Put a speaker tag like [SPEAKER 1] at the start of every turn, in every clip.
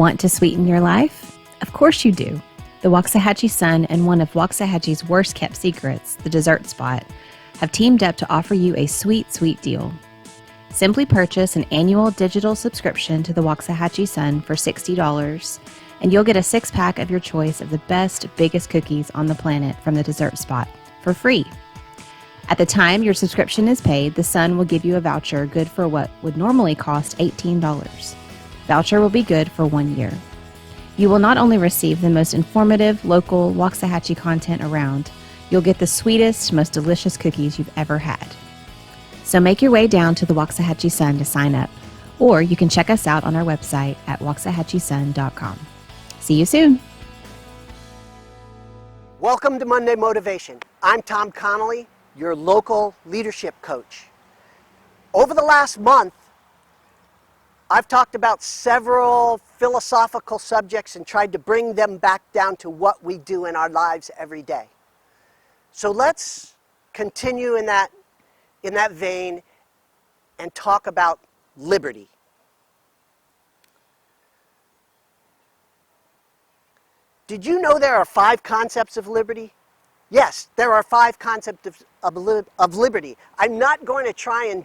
[SPEAKER 1] Want to sweeten your life? Of course you do. The Waxahachie Sun and one of Waxahachie's worst kept secrets, the dessert spot, have teamed up to offer you a sweet, sweet deal. Simply purchase an annual digital subscription to the Waxahachie Sun for $60, and you'll get a 6-pack of your choice of the best, biggest cookies on the planet from the dessert spot for free. At the time your subscription is paid, the Sun will give you a voucher good for what would normally cost $18. Voucher will be good for 1 year. You will not only receive the most informative, local Waxahachie content around, you'll get the sweetest, most delicious cookies you've ever had. So make your way down to the Waxahachie Sun to sign up, or you can check us out on our website at waxahachiesun.com. See you soon.
[SPEAKER 2] Welcome to Monday Motivation. I'm Tom Connally, your local leadership coach. Over the last month, I've talked about several philosophical subjects and tried to bring them back down to what we do in our lives every day. So let's continue in that vein and talk about liberty. Did you know there are 5 concepts of liberty? Yes, there are 5 concepts of liberty. I'm not going to try and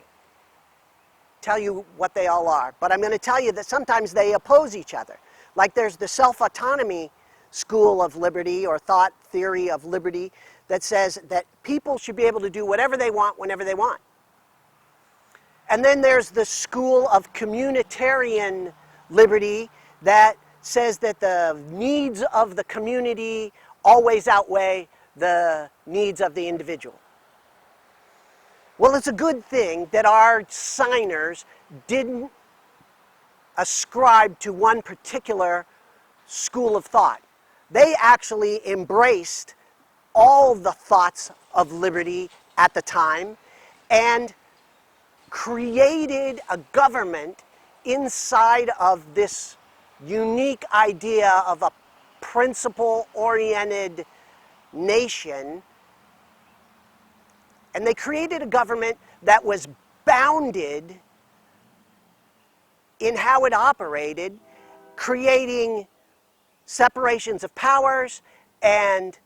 [SPEAKER 2] tell you what they all are, but I'm going to tell you that sometimes they oppose each other. Like there's the self-autonomy school of liberty or thought theory of liberty that says that people should be able to do whatever they want whenever they want. And then there's the school of communitarian liberty that says that the needs of the community always outweigh the needs of the individual. Well, it's a good thing that our signers didn't ascribe to one particular school of thought. They actually embraced all the thoughts of liberty at the time and created a government inside of this unique idea of a principle-oriented nation. And they created a government that was bounded in how it operated, creating separations of powers and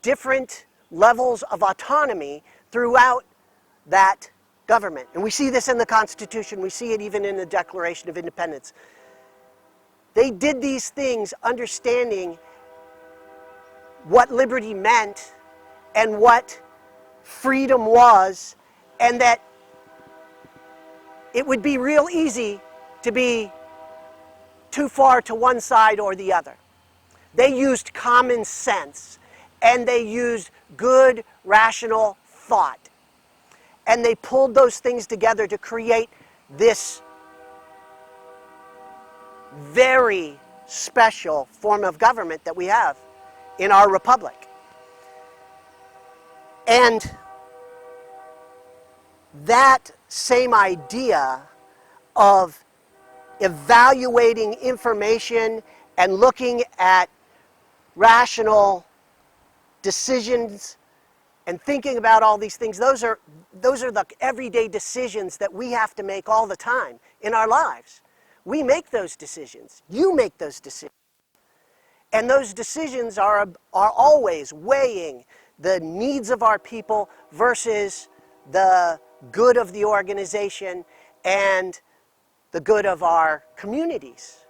[SPEAKER 2] different levels of autonomy throughout that government. And we see this in the Constitution. We see it even in the Declaration of Independence. They did these things understanding what liberty meant and what freedom was, and that it would be real easy to be too far to one side or the other. They used common sense, and they used good, rational thought. And they pulled those things together to create this very special form of government that we have in our republic. And that same idea of evaluating information and looking at rational decisions and thinking about all these things, those are the everyday decisions that we have to make all the time in our lives. We make those decisions. You make those decisions. And those decisions are always weighing the needs of our people versus the good of the organization and the good of our communities.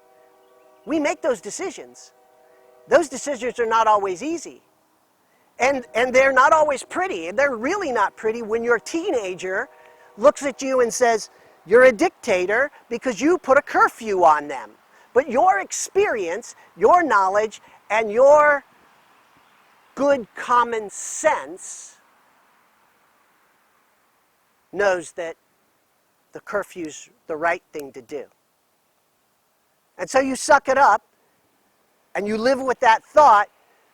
[SPEAKER 2] We make those decisions. Those decisions are not always easy. And they're not always pretty. And they're really not pretty when your teenager looks at you and says, you're a dictator because you put a curfew on them. But your experience, your knowledge, and your good common sense knows that the curfew's the right thing to do. And so you suck it up and you live with that thought,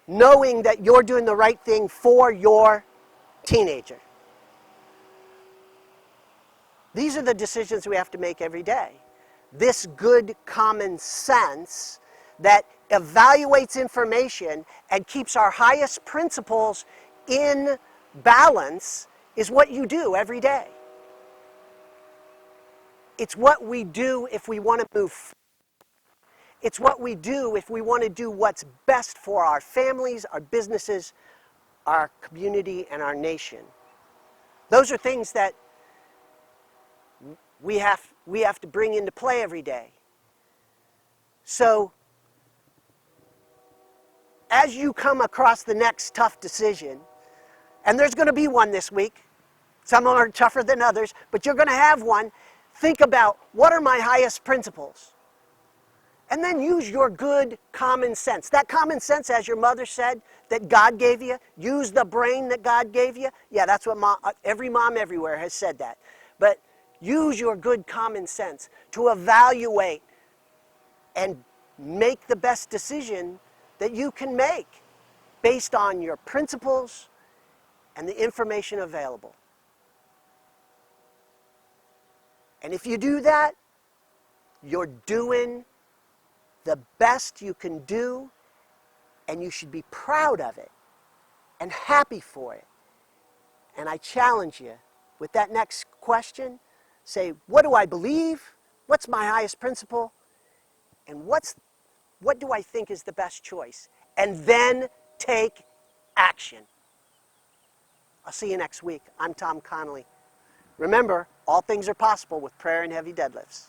[SPEAKER 2] knowing that you're doing the right thing for your teenager. These are the decisions we have to make every day. This good common sense that evaluates information and keeps our highest principles in balance is what you do every day. It's what we do if we want to move forward. It's what we do if we want to do what's best for our families, our businesses, our community, and our nation. Those are things that we have to bring into play every day. So, as you come across the next tough decision, and there's going to be one this week, some are tougher than others, but you're going to have one, think about, what are my highest principles? And then use your good common sense. That common sense, as your mother said, that God gave you. Use the brain that God gave you. Yeah, that's what every mom everywhere has said that. But use your good common sense to evaluate and make the best decision that you can make based on your principles and the information available. And if you do that, you're doing the best you can do, and you should be proud of it and happy for it. And I challenge you with that next question, say, what do I believe? What's my highest principle? And what do I think is the best choice? And then take action. I'll see you next week. I'm Tom Connally. Remember, all things are possible with prayer and heavy deadlifts.